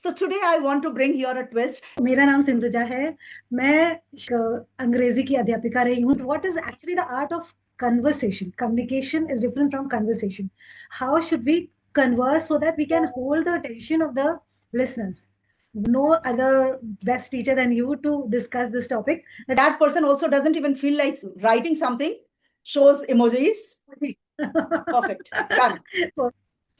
So today I want to bring here a twist. मेरा नाम सिंधुजा है. मैं अंग्रेजी की अध्यापिका रही हूँ. What is actually the art of conversation? Communication is different from conversation. How should we converse so that we can hold the attention of the listeners? No other best teacher than you to discuss this topic. That person also doesn't even feel like writing something, shows emojis. Perfect. Done. So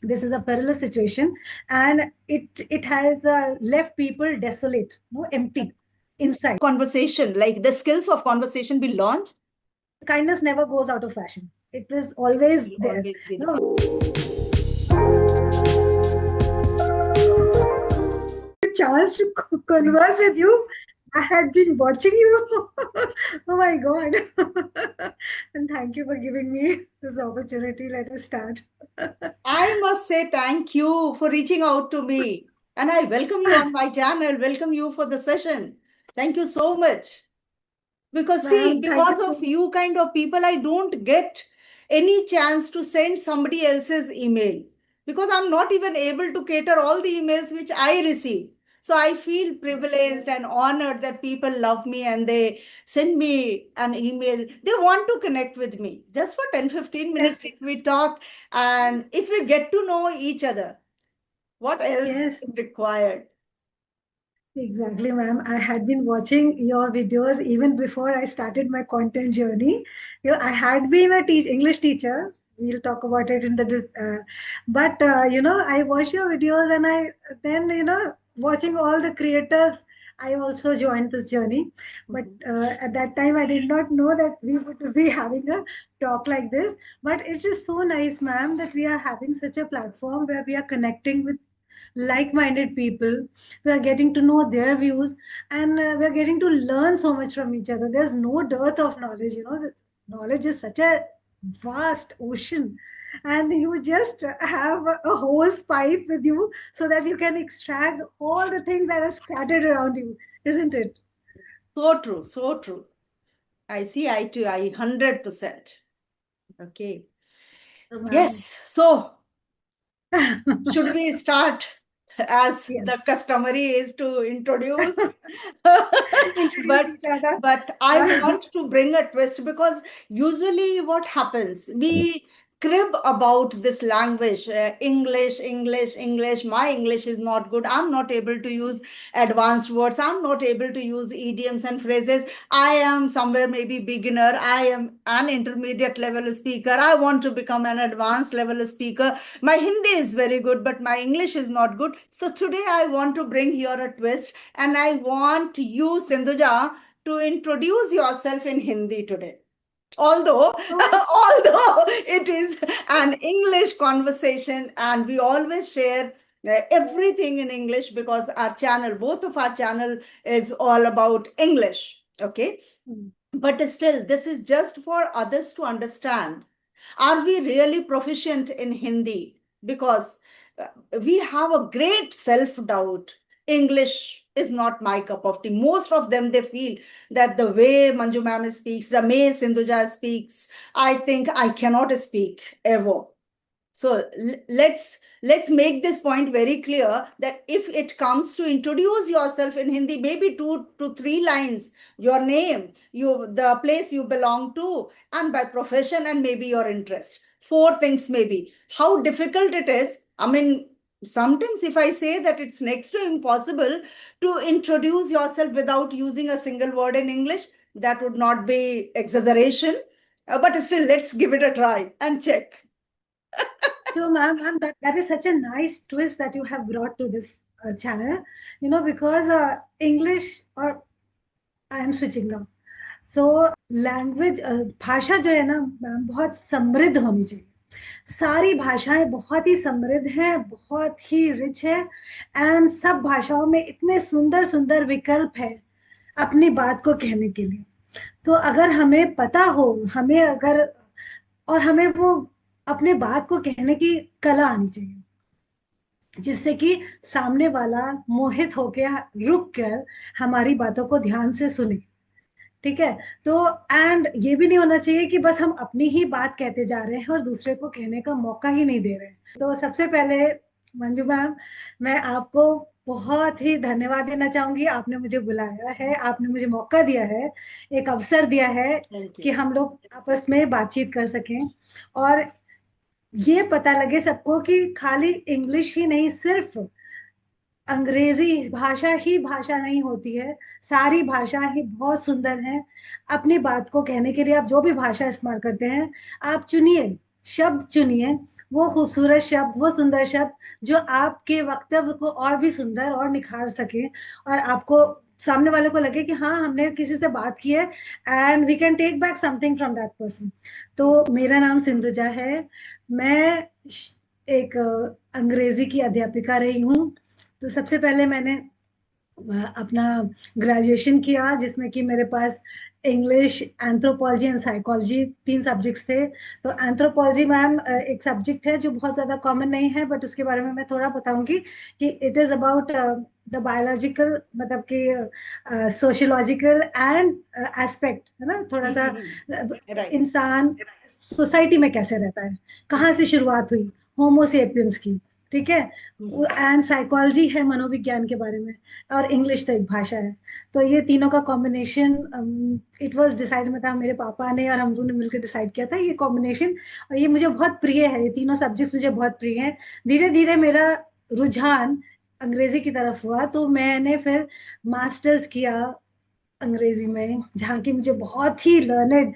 this is a perilous situation, and it has left people desolate, no, empty inside. Conversation, like the skills of conversation be learned. Kindness never goes out of fashion. It is always there. Always be No. Chance to converse with you. I had been watching you. Oh my God. And thank you for giving me this opportunity. Let us start. I must say thank you for reaching out to me. And I welcome you on my channel. Welcome you for the session. Thank you so much. Because see, because of you kind of people, I don't get any chance to send somebody else's email. Because I'm not even able to cater all the emails which I receive. So I feel privileged and honored that people love me and they send me an email. They want to connect with me. Just for 10-15 minutes, if we talk and if we get to know each other, what else is required? Exactly, ma'am. I had been watching your videos even before I started my content journey. I had been a English teacher. We'll talk about it in the but I watch your videos, and I then watching all the creators, I also joined this journey. But at that time, I did not know that we would be having a talk like this. But it is so nice, ma'am, that we are having such a platform where we are connecting with like-minded people. We are getting to know their views, and we are getting to learn so much from each other. There's no dearth of knowledge. Knowledge is such a vast ocean, and you just have a hose pipe with you so that you can extract all the things that are scattered around you, isn't it? So true, so true. I see eye to eye, 100%. Okay. Yes. So should we start as the customary is to introduce? But I want to bring a twist, because usually what happens, we crib about this language, English. My English is not good. I'm not able to use advanced words. I'm not able to use idioms and phrases. I am somewhere maybe beginner. I am an intermediate level speaker. I want to become an advanced level speaker. My Hindi is very good, but my English is not good. So today I want to bring here a twist, and I want you, Sindhuja, to introduce yourself in Hindi today. Although it is an English conversation, and we always share everything in English, because our channel, both of our channel, is all about English. Okay. But still, this is just for others to understand. Are we really proficient in Hindi? Because we have a great self-doubt. English is not my cup of tea. Most of them, they feel that the way Manju ma'am speaks, the way Sindhuja speaks, I think I cannot speak ever. So let's make this point very clear, that if it comes to introduce yourself in Hindi, maybe 2 to 3 lines, your name, the place you belong to, and by profession, and maybe your interest. 4 things maybe. How difficult it is. I mean, sometimes if I say that it's next to impossible to introduce yourself without using a single word in English, that would not be exaggeration. But still, let's give it a try and check. So, ma'am, that is such a nice twist that you have brought to this channel, because English, or I am switching now. So, language, भाषा जो है ना ma'am, बहुत समृद्ध होनी चाहिए. सारी भाषाएं बहुत ही समृद्ध हैं, बहुत ही रिच है, एंड सब भाषाओं में इतने सुंदर सुंदर विकल्प है अपनी बात को कहने के लिए. तो अगर हमें पता हो, हमें वो अपने बात को कहने की कला आनी चाहिए, जिससे कि सामने वाला मोहित होकर रुक कर हमारी बातों को ध्यान से सुने. ठीक है. तो एंड ये भी नहीं होना चाहिए कि बस हम अपनी ही बात कहते जा रहे हैं और दूसरे को कहने का मौका ही नहीं दे रहे हैं. तो सबसे पहले मंजू मैम, मैं आपको बहुत ही धन्यवाद देना चाहूंगी, आपने मुझे बुलाया है, आपने मुझे मौका दिया है, एक अवसर दिया है थैंक कि यू। हम लोग आपस में बातचीत कर सकें, और ये पता लगे सबको कि खाली इंग्लिश ही नहीं, सिर्फ अंग्रेजी भाषा ही भाषा नहीं होती है, सारी भाषा ही बहुत सुंदर है। अपनी बात को कहने के लिए आप जो भी भाषा इस्तेमाल करते हैं, आप चुनिए, शब्द चुनिए, वो खूबसूरत शब्द, वो सुंदर शब्द जो आपके वक्तव्य को और भी सुंदर और निखार सके, और आपको, सामने वाले को लगे कि हाँ, हमने किसी से बात की है, and we can take back something from that person. तो मेरा नाम सिंधुजा है, मैं एक अंग्रेजी की अध्यापिका रही हूँ। तो सबसे पहले मैंने अपना ग्रेजुएशन किया, जिसमें कि मेरे पास English, anthropology and psychology 3 subjects थे। तो एंथ्रोपोलॉजी मैम एक सब्जेक्ट है जो बहुत ज़्यादा कॉमन नहीं है, बट उसके बारे में मैं थोड़ा बताऊंगी कि it is about the biological, मतलब कि सोशियोलॉजिकल एंड एस्पेक्ट, है ना, थोड़ा सा राइट। इंसान सोसाइटी में कैसे रहता है, कहाँ से शुरुआत हुई होमोसेपियंस की, ठीक है। एंड साइकोलॉजी है मनोविज्ञान के बारे में, और इंग्लिश तो एक भाषा है। तो ये तीनों का कॉम्बिनेशन, इट वाज डिसाइड में था, मेरे पापा ने और हम दोनों ने मिलकर डिसाइड किया था ये कॉम्बिनेशन, और ये मुझे बहुत प्रिय है, ये तीनों सब्जेक्ट्स मुझे बहुत प्रिय हैं। धीरे धीरे मेरा रुझान अंग्रेजी की तरफ हुआ, तो मैंने फिर मास्टर्स किया अंग्रेजी में, जहाँ की मुझे बहुत ही लर्नेड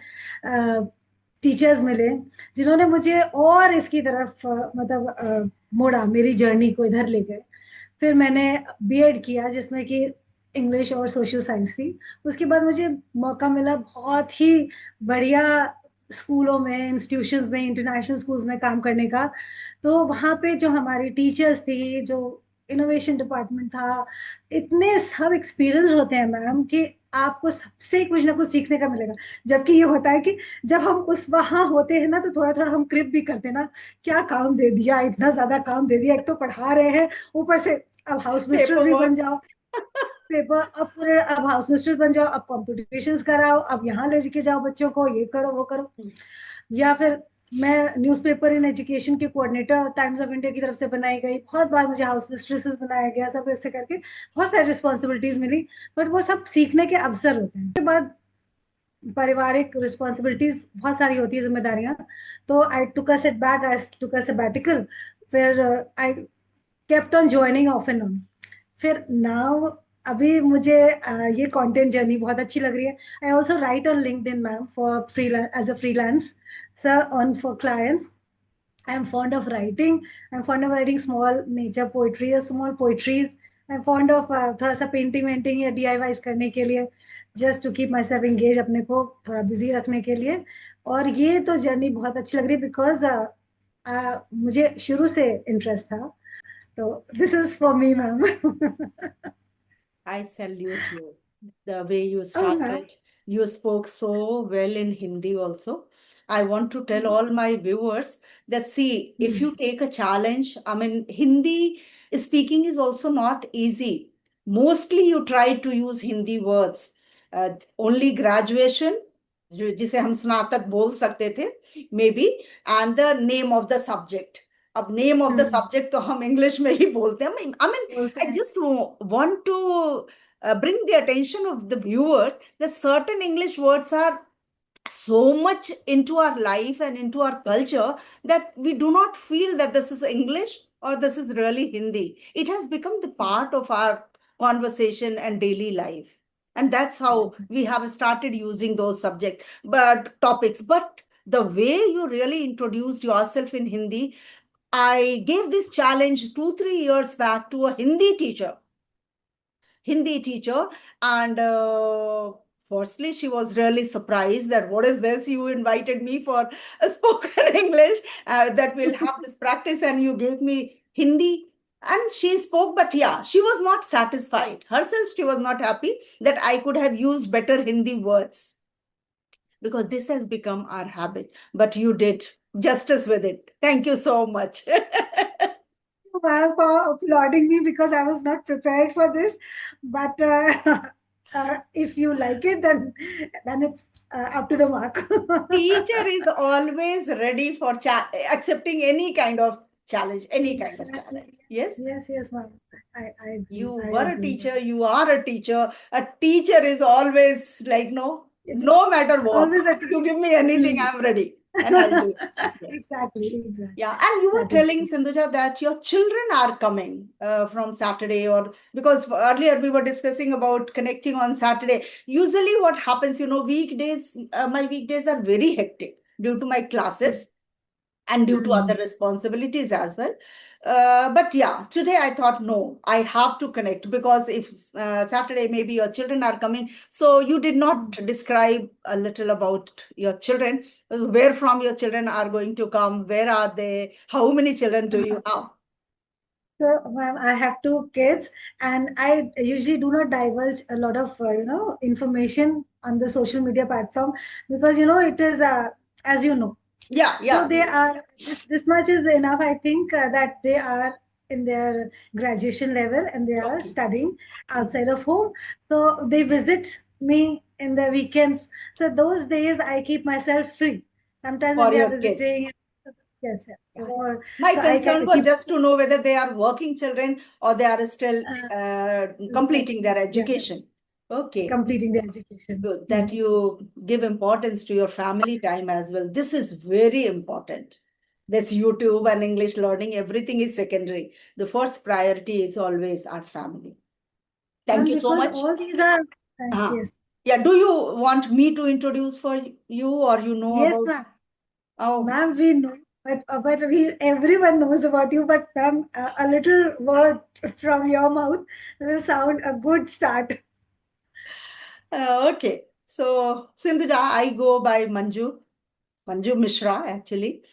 टीचर्स मिले, जिन्होंने मुझे और इसकी तरफ मतलब मोड़ा, मेरी जर्नी को इधर ले गए। फिर मैंने बीएड किया, जिसमें कि इंग्लिश और सोशल साइंस थी। उसके बाद मुझे मौका मिला बहुत ही बढ़िया स्कूलों में, इंस्टीट्यूशंस में, इंटरनेशनल स्कूल्स में काम करने का। तो वहाँ पे जो हमारी टीचर्स थी, जो इनोवेशन डिपार्टमेंट था, इतने सब एक्सपीरियंस होते हैं मैम कि आपको सबसे कुछ ना कुछ सीखने का मिलेगा। जबकि ये होता है कि जब हम उस वहां होते हैं ना, तो थोड़ा थोड़ा हम क्रिप भी करते हैं ना, क्या काम दे दिया, इतना ज्यादा काम दे दिया, एक तो पढ़ा रहे हैं, ऊपर से अब हाउस मिस्ट्रेस पेपर भी बन वर्क। जाओ, पेपर, अब पूरे, अब हाउस मिस्ट्रेस बन जाओ, अब कॉम्पिटिशन्स कराओ, अब यहाँ ले के जाओ बच्चों को, ये करो वो करो। या फिर मैं न्यूज़पेपर इन एजुकेशन के कोऑर्डिनेटर टाइम्स ऑफ इंडिया की तरफ से बनाई गई, बहुत बार मुझे हाउस मिस्ट्रेसेस बनाया गया, सब ऐसे करके बहुत सारी रिस्पॉन्सिबिलिटीज मिली। बट वो सब सीखने के अवसर होते हैं। उसके बाद पारिवारिक रिस्पॉन्सिबिलिटीज बहुत सारी होती है, जिम्मेदारियां। तो I took a setback, I took a sabbatical. फिर I kept on joining off and on. फिर नाउ अभी मुझे ये कंटेंट जर्नी बहुत अच्छी लग रही है। I also write on LinkedIn ma'am, for free as a freelance sir, on for clients. I am fond of writing. I'm fond of writing small nature poetry or small poetries. I'm fond of थोड़ा सा painting वेंटिंग या DIYs करने के लिए, just to keep myself engage, अपने को थोड़ा busy रखने के लिए। और ये तो जर्नी बहुत अच्छी लग रही है, बिकॉज मुझे शुरू से इंटरेस्ट था। तो this is for me ma'am. I salute you. The way you oh ma'am. started, you spoke so well in Hindi also. I want to tell all my viewers that see, if you take a challenge, I mean, Hindi speaking is also not easy. Mostly you try to use Hindi words. Only graduation, जिसे हम स्नातक बोल सकते थे, may be, and the name of the subject. अब name of the subject तो हम English में ही बोलते हैं। आई मीन, बोलते I हैं। just want to bring the attention of the viewers that certain English words are so much into our life and into our culture that we do not feel that this is English or this is really Hindi. It has become the part of our conversation and daily life. And that's how we have started using those subjects, but topics. But the way you really introduced yourself in Hindi, I gave this challenge 2, 3 years back to a Hindi teacher, and firstly, she was really surprised that what is this? You invited me for a spoken English, that we'll have this practice, and you gave me Hindi. And she spoke, but yeah, she was not satisfied. Herself, she was not happy that I could have used better Hindi words, because this has become our habit. But you did justice with it. Thank you so much. Ma'am, for applauding me because I was not prepared for this. But if you like it, then it's up to the mark. Teacher is always ready for accepting any kind of challenge, any kind of challenge. Exactly. Yes. Yes, ma'am. I You agree. I were a agree. teacher, you are a teacher. A teacher is always like, no, It's no matter what, always a you give me anything, team. I'm ready and I'll do. Yes. Exactly. Yeah, and you were That is telling true. Sindhuja that your children are coming from Saturday, or because earlier we were discussing about connecting on Saturday. Usually, what happens, weekdays, my weekdays are very hectic due to my classes and due to other Mm. responsibilities as well. But yeah, today I thought, no, I have to connect because if Saturday maybe your children are coming. So you did not Mm. describe a little about your children, where from your children are going to come, where are they, how many children do you have? So, ma'am, I have two kids, and I usually do not divulge a lot of information on the social media platform because it is as you know. Yeah, So yeah. they are this much is enough. I think that they are in their graduation level and they are Okay. studying Mhm. outside of home. So they visit me in the weekends. So those days I keep myself free. Sometimes when For they are your kids. visiting, yes. Yeah. My So I concern can was keep just to know whether they are working children or they are still uh, completing their yes, education. Okay. completing the education. Good that you give importance to your family time as well. This is very important. This YouTube and English learning, everything is secondary. The first priority is always our family. Thank And you so because much. all these are, Ah, yes, yeah. Do you want me to introduce for you, or you know yes, about? ma'am. Oh, Ma'am, we know, but we everyone knows about you. But ma'am, a little word from your mouth will sound a good start. okay. So, Sindhuja, I go by Manju Mishra, actually.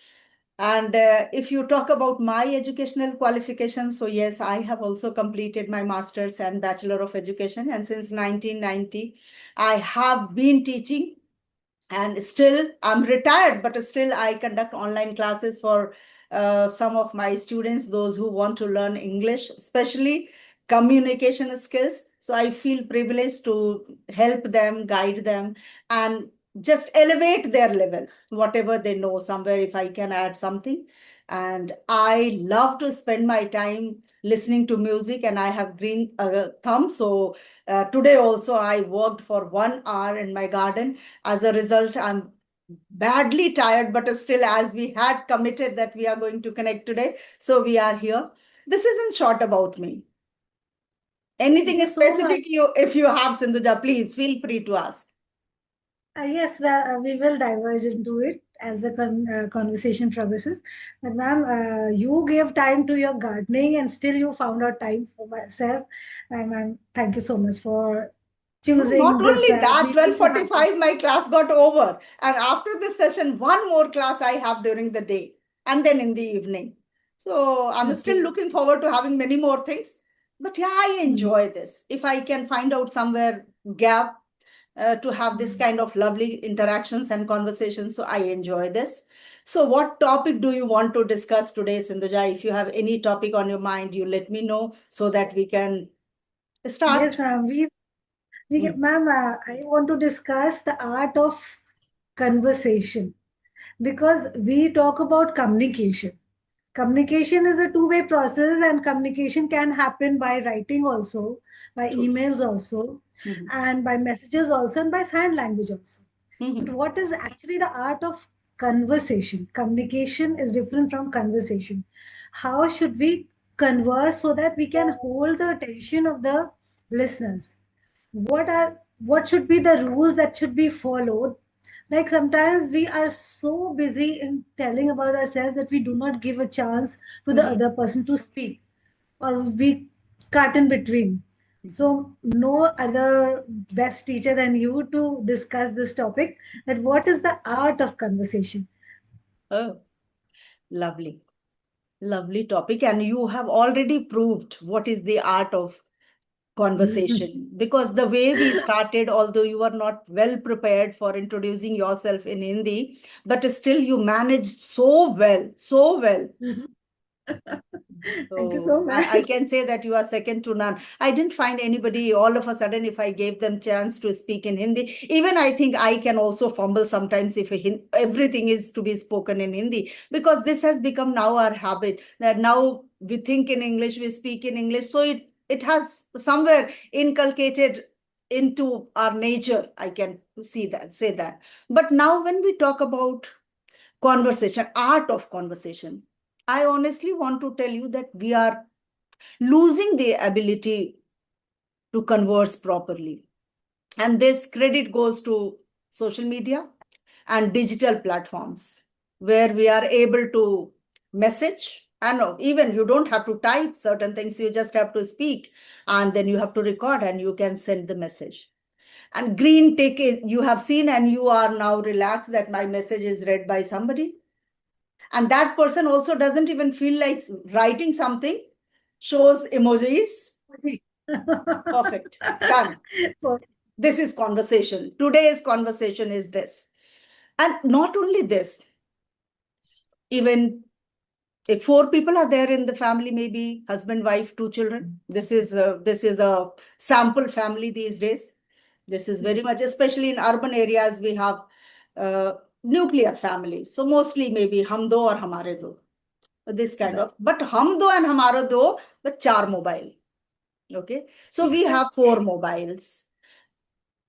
And if you talk about my educational qualifications, so yes, I have also completed my master's and bachelor of education. And since 1990, I have been teaching, and still I'm retired, but still I conduct online classes for some of my students, those who want to learn English, especially communication skills. So I feel privileged to help them, guide them, and just elevate their level, whatever they know. Somewhere if I can add something. And I love to spend my time listening to music, and I have green thumb. So today also I worked for 1 hour in my garden. As a result, I'm badly tired, but still, as we had committed that we are going to connect today, so we are here. This isn't short about me. Thank Anything you so much. specific if you have, Sindhuja, please feel free to ask. Yes, well, we will diverge into it as the conversation progresses. But ma'am, you gave time to your gardening and still you found out time for myself. And ma'am, thank you so much for No, not choosing this only that, meeting to happen. 12:45 my class got over. And after this session, one more class I have during the day and then in the evening. So I'm still Okay. looking forward to having many more things. But yeah, I Mm. enjoy this. If I can find out somewhere gap to have this Mm. kind of lovely interactions and conversations. So I enjoy this. So what topic do you want to discuss today, Sindhuja? If you have any topic on your mind, you let me know so that we can start. Yes, ma'am. Mm. Ma'am, I want to discuss the art of conversation because we talk about communication. Communication is a two-way process, and communication can happen by writing also, by True. emails also, Mhm. and by messages also, and by sign language also. But Mhm. what is actually the art of conversation? Communication is different from conversation. How should we converse so that we can hold the attention of the listeners? What should be the rules that should be followed? Like sometimes we are so busy in telling about ourselves that we do not give a chance to the Mhm. other person to speak, or we cut in between. So no other best teacher than you to discuss this topic, that what is the art of conversation. Oh, lovely. Lovely topic. And you have already proved what is the art of conversation. Because the way we started, although you were not well prepared for introducing yourself in Hindi, but still you managed so well, so well. Thank you So so I much. can say that you are second to none. I didn't find anybody all of a sudden if I gave them chance to speak in Hindi. Even I think I can also fumble sometimes if everything is to be spoken in Hindi, because this has become now our habit that now we think in English, we speak in English. So it has somewhere inculcated into our nature. I can see that, say that. But now when we talk about conversation, art of conversation, I honestly want to tell you that we are losing the ability to converse properly. And this credit goes to social media and digital platforms where we are able to message. And even you don't have to type certain things, you just have to speak and then you have to record and you can send the message. And green tick is, you have seen, and you are now relaxed that my message is read by somebody. And that person also doesn't even feel like writing something, shows emojis. Perfect. Done. So, This is conversation. Today's conversation is this. And not only this, even if four people are there in the family, maybe husband, wife, two children, this is a sample family these days. This is very much, especially in urban areas, we have uh, nuclear families. So mostly maybe hum do or hamare do, this kind right. of. But hum do and hamara do, but char mobile. Okay. So we have four mobiles.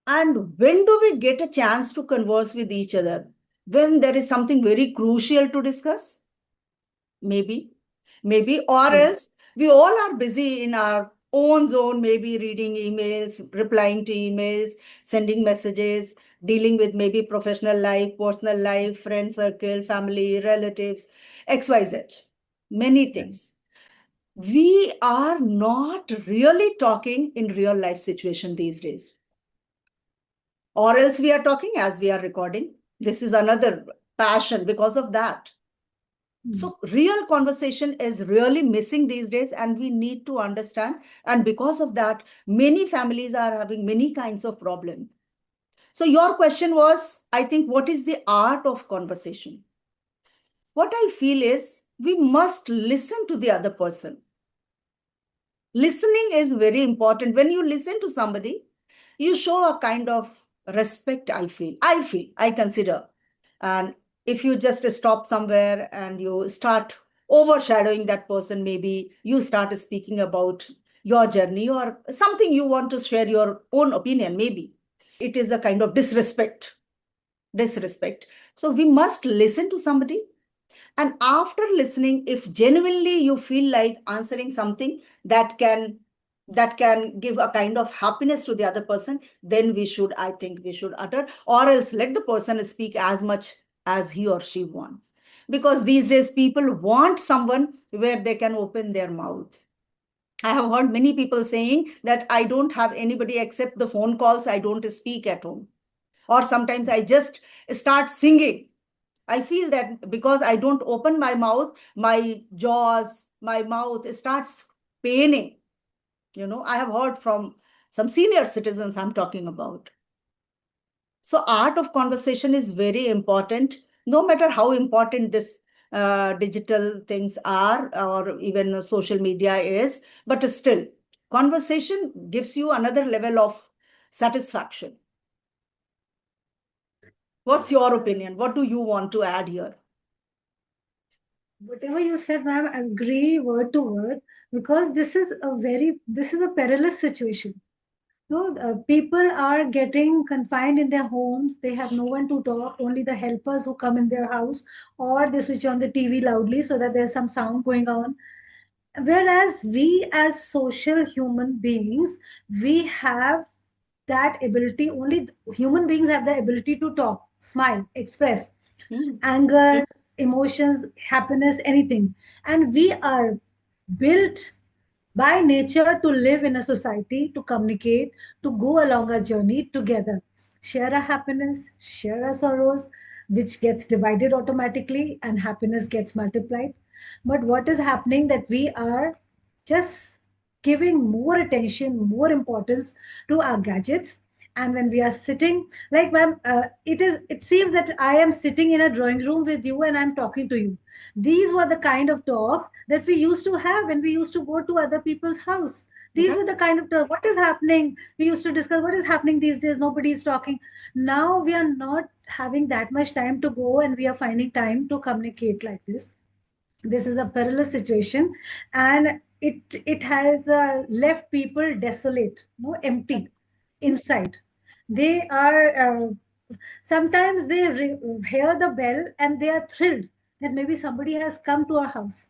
And when do we get a chance to converse with each other? When there is something very crucial to discuss? Maybe, maybe, or Yes. else we all are busy in our own zone, maybe reading emails, replying to emails, sending messages, dealing with maybe professional life, personal life, friend circle, family, relatives, XYZ, many Right. things. We are not really talking in real life situation these days, or else we are talking as we are recording. This is another passion because of that. Mm. So real conversation is really missing these days, and we need to understand. And because of that, many families are having many kinds of problems. So your question was, I think, what is the art of conversation? What I feel is we must listen to the other person. Listening is very important. When you listen to somebody, you show a kind of respect. I consider. And if you just stop somewhere and you start overshadowing that person, maybe you start speaking about your journey or something, you want to share your own opinion, maybe it is a kind of disrespect. So we must listen to somebody, and after listening, if genuinely you feel like answering something that can give a kind of happiness to the other person, then I think we should utter, or else let the person speak as much as he or she wants. Because these days people want someone where they can open their mouth. I have heard many people saying that I don't have anybody except the phone calls, I don't speak at home. Or sometimes I just start singing. I feel that because I don't open my mouth, my jaws, my mouth starts paining. I have heard from some senior citizens I'm talking about. So, art of conversation is very important, no matter how important this digital things are or even social media is, but still, conversation gives you another level of satisfaction. What's your opinion? What do you want to add here? Whatever you said, ma'am, I agree word to word, because this is a perilous situation. No, people are getting confined in their homes. They have no one to talk, only the helpers who come in their house, or they switch on the TV loudly so that there's some sound going on. Whereas we, as social human beings, we have that ability. Only human beings have the ability to talk, smile, express Hmm. anger, emotions, happiness, anything. And we are built by nature to live in a society, to communicate, to go along a journey together, share our happiness, share our sorrows, which gets divided automatically and happiness gets multiplied. But what is happening that we are just giving more attention, more importance to our gadgets, And when we are sitting, like ma'am, it seems that I am sitting in a drawing room with you and I'm talking to you. These were the kind of talks that we used to have when we used to go to other people's house. These Right. were the kind of talk. What is happening? We used to discuss what is happening these days. Nobody is talking. Now we are not having that much time to go, and we are finding time to communicate like this. This is a perilous situation, and it has left people desolate, no, empty inside. They are sometimes they hear the bell and they are thrilled that maybe somebody has come to our house.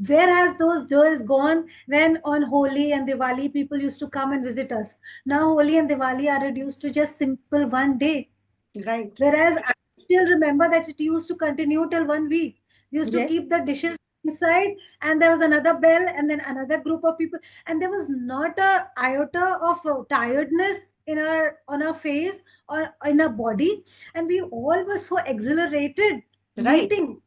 Where has those days gone when on Holi and Diwali people used to come and visit us? Now Holi and Diwali are reduced to just simple one day. Right. Whereas I still remember that it used to continue till 1 week. We used to Yes. keep the dishes inside, and there was another bell, and then another group of people, and there was not a iota of tiredness in our on our face or in our body, and we all were so exhilarated Right. meeting.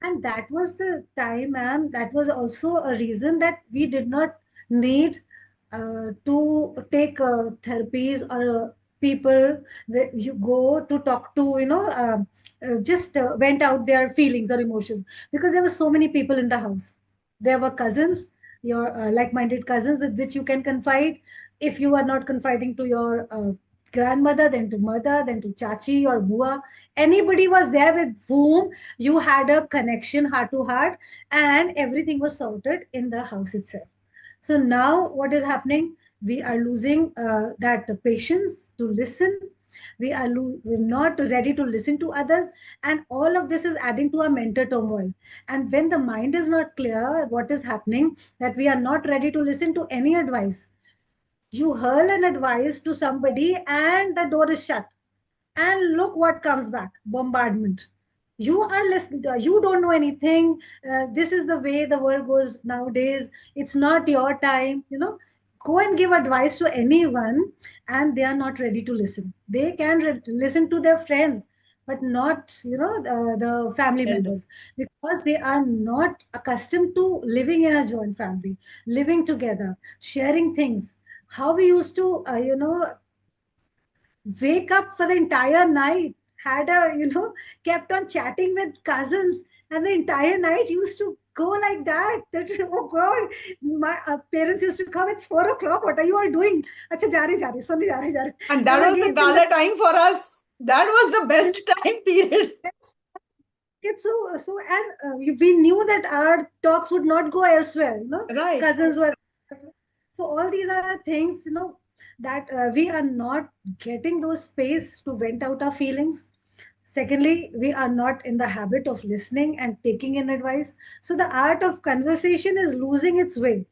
And that was the time, ma'am. That was also a reason that we did not need to take therapies or people that you go to talk to, just vent out their feelings or emotions, because there were so many people in the house. There were cousins, your like-minded cousins with which you can confide. If you are not confiding to your grandmother, then to mother, then to chachi or bua, anybody was there with whom you had a connection heart to heart, and everything was sorted in the house itself. So now what is happening, we are losing that patience to listen. We're not ready to listen to others, and all of this is adding to our mental turmoil. And when the mind is not clear, what is happening, that we are not ready to listen to any advice. You hurl an advice to somebody and the door is shut, and look what comes back, bombardment. You are listening, you don't know anything. This is the way the world goes nowadays. It's not your time, go and give advice to anyone, and they are not ready to listen. They can listen to their friends, but not the family Elder. members, because they are not accustomed to living in a joint family, living together, sharing things. How we used to wake up for the entire night, had kept on chatting with cousins, and the entire night used to go like that. That oh God, my parents used to come. It's 4 o'clock. What are you all doing? Acha, ja rahe, ja rahe, sunni ja rahe, ja rahe. And that And was the again, till the gala time for us. That was the best time period. it's so, and we knew that our talks would not go elsewhere. Right. Cousins were. So all these are the things, that we are not getting those space to vent out our feelings. Secondly, we are not in the habit of listening and taking in advice. So the art of conversation is losing its way.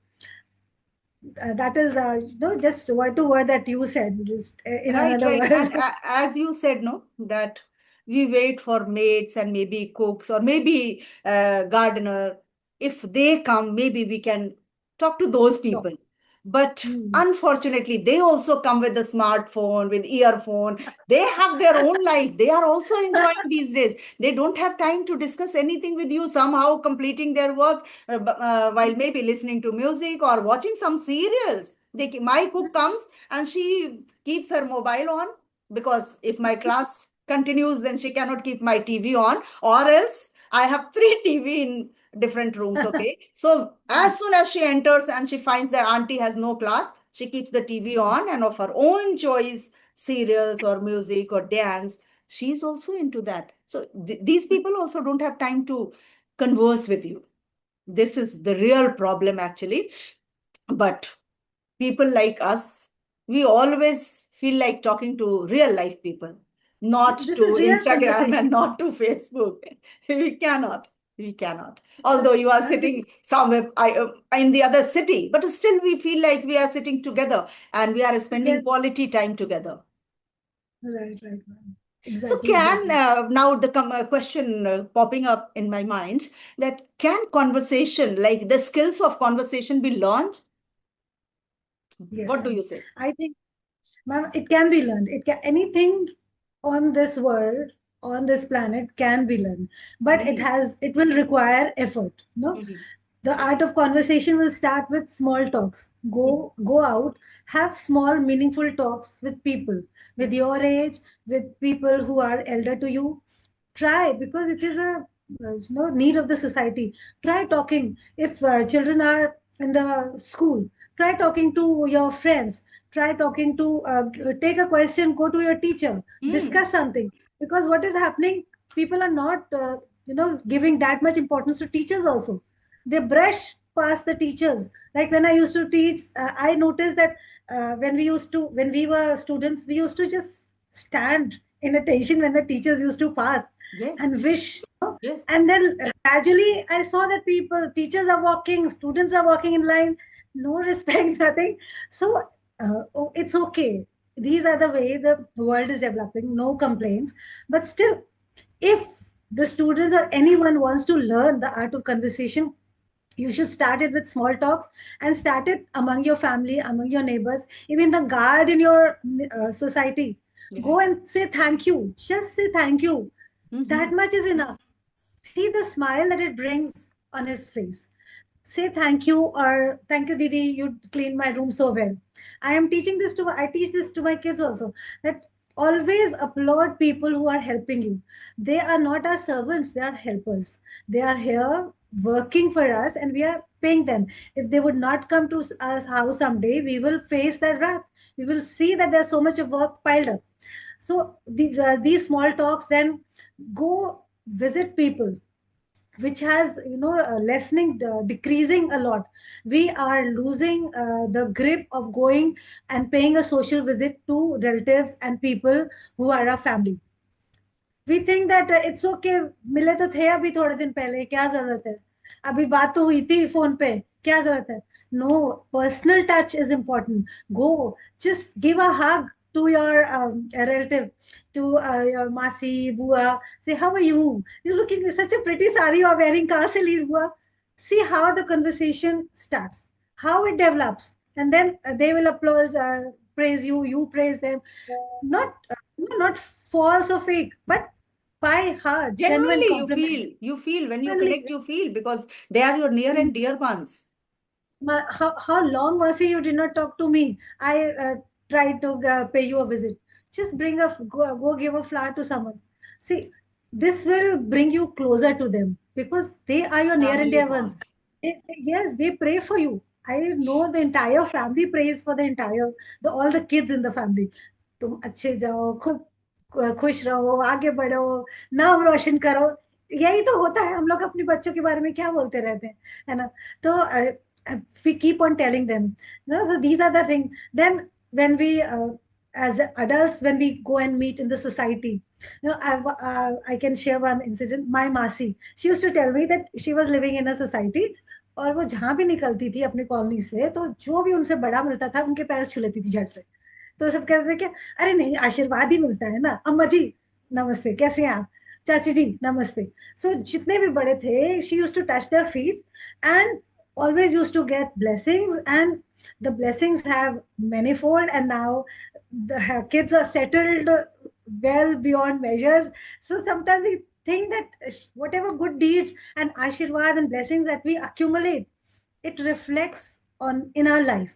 That is, just word to word that you said, just in Right, another right. words. And as you said, no, that we wait for maids and maybe cooks or maybe gardener. If they come, maybe we can talk to those Talk. people. But Hmm. unfortunately, they also come with a smartphone, with earphone. They have their own life. They are also enjoying these days. They don't have time to discuss anything with you, somehow completing their work while maybe listening to music or watching some serials. My cook comes and she keeps her mobile on because if my class continues, then she cannot keep my TV on, or else I have three TV in different rooms. Okay. So as soon as she enters and she finds that auntie has no class, she keeps the TV on and of her own choice, serials or music or dance, she's also into that. So these people also don't have time to converse with you. This is the real problem, actually. But people like us, we always feel like talking to real life people, not This to is real Instagram and conversation. not to Facebook. We cannot. We cannot. Although you are Ma'am, sitting somewhere in the other city, but still we feel like we are sitting together and we are spending together. quality time together. Right, right, ma'am. So Exactly, can exactly. now the question popping up in my mind, that can conversation, like the skills of conversation, be learned? Yes, What do ma'am. you say? I think, ma'am, it can be learned. It can anything on this world, on this planet can be learned, but Mhm. it will require effort. No, The art of conversation will start with small talks. Go out, have small meaningful talks with people with your age, with people who are elder to you. Try, because it is a need of the society. Try talking. If children are in the school, try talking to your friends. Try talking to take a question, go to your teacher, Mm. discuss something. Because what is happening, people are not giving that much importance to teachers also. They brush past the teachers. Like when I used to teach, I noticed that when we were students, we used to just stand in attention when the teachers used to pass Yes, and wish. yes. And then gradually I saw that teachers are walking, students are walking in line, no respect, nothing. So it's okay. These are the way the world is developing, no complaints. But still, if the students or anyone wants to learn the art of conversation, you should start it with small talks and start it among your family, among your neighbors, even the guard in your society. Go Right. and say thank you. Just say thank you. Mm-hmm. That much is enough. See the smile that it brings on his face. Say thank you, or thank you, Didi, you cleaned my room so well. I teach this to my kids also, that always applaud people who are helping you. They are not our servants, they are helpers. They are here working for us and we are paying them. If they would not come to our house someday, we will face their wrath. We will see that there's so much of work piled up. So these small talks, then go visit people, which has lessening, decreasing a lot. We are losing the grip of going and paying a social visit to relatives and people who are our family. We think that it's okay, मिले तो थे अभी थोड़े दिन पहले, क्या जरूरत है, अभी बात तो हुई थी फोन पे, क्या जरूरत है. No, personal touch is important. Go, just give a hug to your relative, to your masi, bua. Say, how are you? You're looking such a pretty sari you're wearing. कहाँ से ली bua? See how the conversation starts, how it develops, and then they will applaud, praise you, you praise them. Not not false or fake, but by heart, genuine Genuinely, compliment. you feel when you Genuinely, connect, you feel because they are your near and dear ones. how long was it you did not talk to me? I tried to pay you a visit. Just go give a flower to someone. See, this will bring you closer to them because they are your near and Family dear ones. bond. Yes, they pray for you. I know the entire family prays for all the kids in the family. तुम अच्छे जाओ, खूब खुश रहो, आगे बढ़ो, नाम रोशन करो. यही तो होता है. हम लोग अपने बच्चों के बारे में क्या बोलते रहते हैं, है ना? तो we keep on telling them. No? So these are the things. Then when we, as adults, when we go and meet in the society, I can share one incident. My Masi, she used to tell me that she was living in a society. और वो जहां भी निकलती थी अपनी colony से, तो जो भी उनसे बड़ा मिलता था उनके पैर छू लेती थी झट से. तो सब कहते थे कि अरे नहीं, आशीर्वाद ही मिलता है ना. अम्मा जी नमस्ते, कैसे हैं आप? चाची जी नमस्ते. सो जितने भी बड़े थे, she used to touch their feet and always used to get blessings, and the blessings have manifold, and now the kids are settled well beyond measures. So sometimes we think that whatever good deeds and ashirwad and blessings that we accumulate, it reflects on in our life.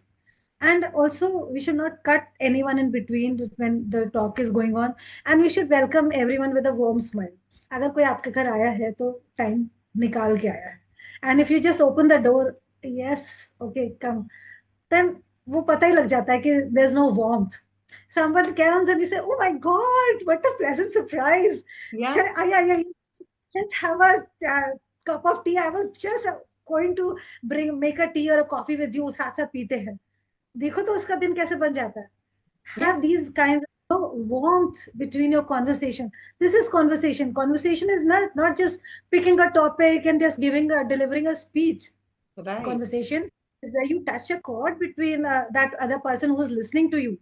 And also we should not cut anyone in between when the talk is going on, and we should welcome everyone with a warm smile. अगर कोई आपके घर आया है तो time निकाल के आया है, and if you just open the door, yes, okay, come, then वो पता ही लग जाता है कि there's no warmth. Someone comes and you say, oh my god, what a pleasant surprise. Yeah. Chal, आया, let's have a cup of tea. I was just going to make a tea or a coffee with you, साथ साथ पीते हैं. देखो तो उसका दिन कैसे बन जाता है. Have Yes. these kinds of warmth between your conversation. This is conversation. Conversation is not just picking a topic and just delivering a speech. Right. Conversation is where you touch a chord between that other person who's listening to you.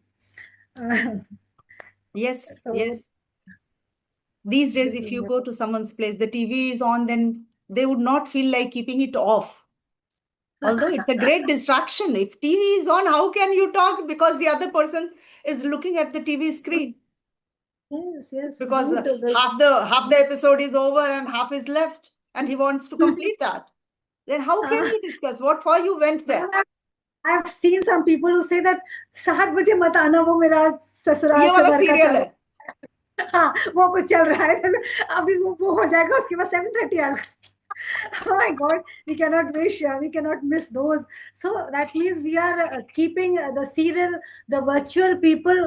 Uh, Yes. so Yes. These days, this if is you what. go to someone's place, the TV is on, then they would not feel like keeping it off. Although it's a great distraction. If TV is on, how can you talk? Because the other person is looking at the TV screen. Yes, yes. Because Dude, half the episode is over and half is left, and he wants to complete that. Then how can Uh, we discuss? What for you went ma'am, there? I've seen some people who say that 7 बजे मत आना वो मेरा ये ससुराल से वाला घर का सीरियल चल है. रहा हाँ वो कुछ चल रहा है अभी वो हो जाएगा उसके बाद 7:30 आएगा oh my god we cannot wish we cannot miss those so that means we are keeping the serial the virtual people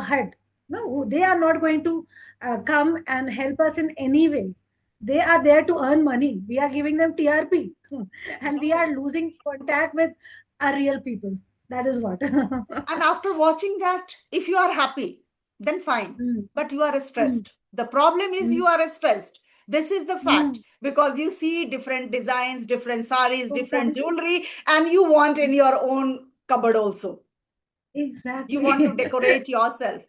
ahead no they are not going to come and help us in any way they are there to earn money we are giving them trp and we are Right. losing contact with our real people that is what And after watching that, if you are happy, then fine. Mm, But you are mm, stressed. The problem is mm, you are stressed. This is the fact mm. because you see different designs, different saris, different Exactly. jewelry, and you want in your own cupboard also. You want to Exactly. decorate yourself.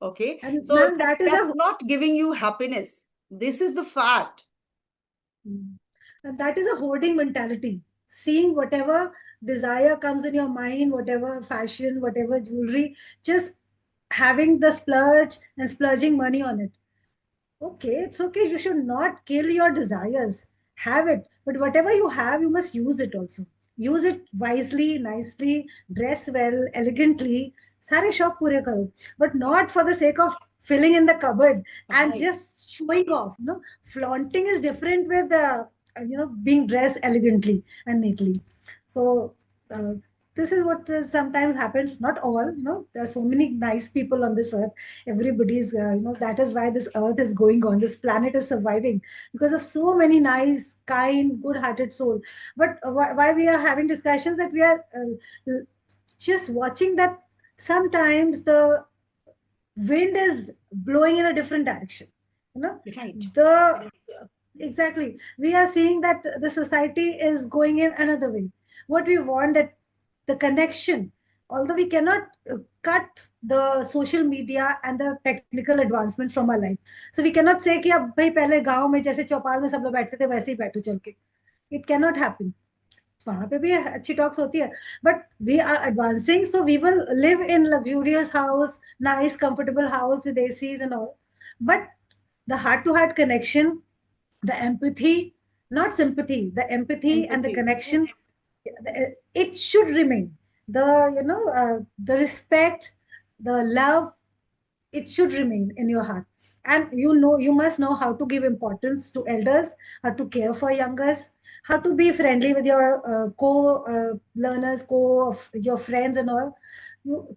Okay. And So ma'am, that is a that's not giving you happiness. This is the fact. Mm. And that is a hoarding mentality. Seeing whatever desire comes in your mind, whatever fashion, whatever jewelry, just having the splurge and splurging money on it. Okay, it's okay. You should not kill your desires. Have it. But whatever you have, you must use it also. Use it wisely, nicely, dress well, elegantly. Sare शौक पूरे करो. But not for the sake of filling in the cupboard and Right. just showing off. No, flaunting is different with being dressed elegantly and neatly. So uh, this is what sometimes happens. Not all. There are so many nice people on this earth. Everybody's that is why this earth is going on, this planet is surviving because of so many nice, kind, good-hearted soul. But why we are having discussions that we are just watching that sometimes the wind is blowing in a different direction, you know Right. the exactly we are seeing that the society is going in another way. What we want, that the connection, although we cannot cut the social media and the technical advancement from our life, so we cannot say कि अब भाई पहले गांव में जैसे चौपाल में सब लोग बैठते थे वैसे ही बैठो चल के. It cannot happen. वहां पे भी अच्छी टॉक्स होती है but we are advancing so we will live in luxurious house nice comfortable house with ACs and all but the heart to heart connection, the empathy, not sympathy, the empathy and the Empathy. connection, it should remain. The respect, the love, it should remain in your heart. And you must know how to give importance to elders, how to care for youngers, how to be friendly with your co-learners, your friends and all.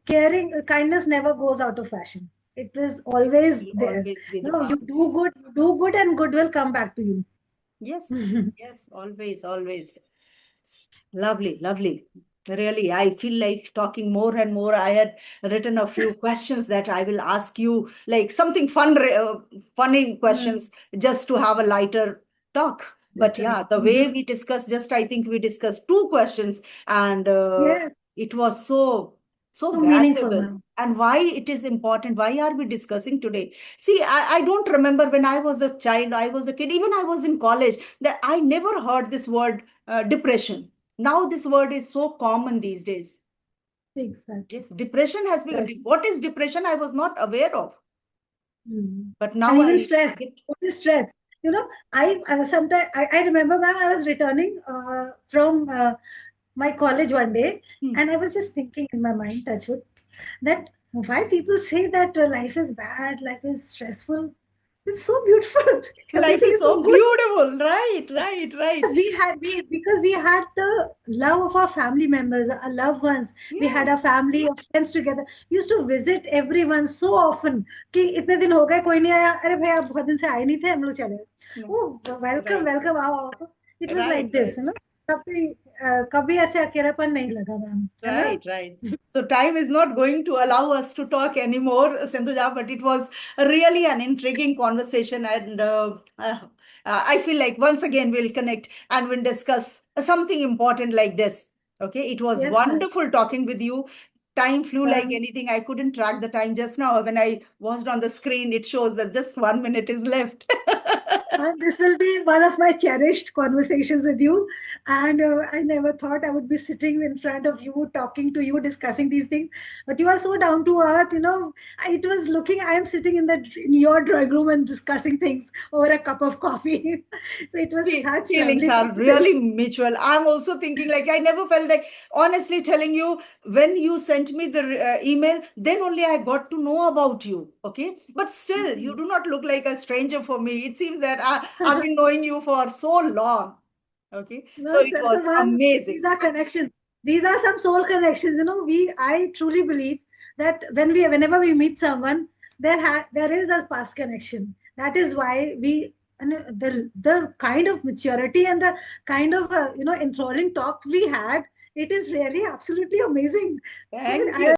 Caring, kindness never goes out of fashion. It is always Will there. always be the No, part. you do good, and good will come back to you. Yes. Yes. Always. Always. Lovely, lovely. Really, I feel like talking more and more. I had written a few questions that I will ask you, like something fun, funny Mm, questions, just to have a lighter talk. But that's right. yeah, the way we discussed, just I think we discussed two questions, and Yes, it was so so meaningful, valuable. ma'am. And why it is important? Why are we discussing today? See, I don't remember when I was a child, I was a kid, even I was in college, that I never heard this word depression. Now this word is so common these days. Exactly. Yes, depression has been. Correct. What is depression? I was not aware of, but And now even I stress. get. What is stress? I sometimes I remember, ma'am, I was returning from my college one day, Hmm. and I was just thinking in my mind, touchwood, that why people say that life is bad, life is stressful. It's so beautiful. Life Everything is is so so good. beautiful. Right, right, right. Because we had the love of our family members, our loved ones. We had Yes. our family of friends together. We used to visit everyone so often कि इतने दिन हो गए कोई नहीं आया अरे भाई आप बहुत दिन से आए नहीं थे हम लोग चले No. ओ वेलकम Right, वेलकम आओ आओ it was right, like right. This कभी कभी ऐसे अकेलापन नहीं लगा मैम है ना Right, right. So time is not going to allow us to talk anymore, Sindhuja, but it was really an intriguing conversation, and I feel like once again we'll connect and we'll discuss something important like this. Okay, it was yes ma'am wonderful talking with you. Time flew like ma'am anything. I couldn't track the time just now. When I watched on the screen, it shows that just 1 minute is left. And this will be one of my cherished conversations with you. And I never thought I would be sitting in front of you, talking to you, discussing these things. But you are so down to earth. It was looking, I am sitting in your drawing room and discussing things over a cup of coffee. So it was such Feelings lovely are really conversation. mutual. I'm also thinking, like, I never felt like, honestly telling you, when you sent me the email, then only I got to know about you. Okay. But still, you Mhm. do not look like a stranger for me. It seems that I've been knowing you for so long. Okay. So No, it so was man, these amazing. are connections. These are some soul connections. I truly believe that whenever we meet someone, there is a past connection. That is why and the kind of maturity and the kind of enthralling talk we had, it is really absolutely amazing. So Thank I you.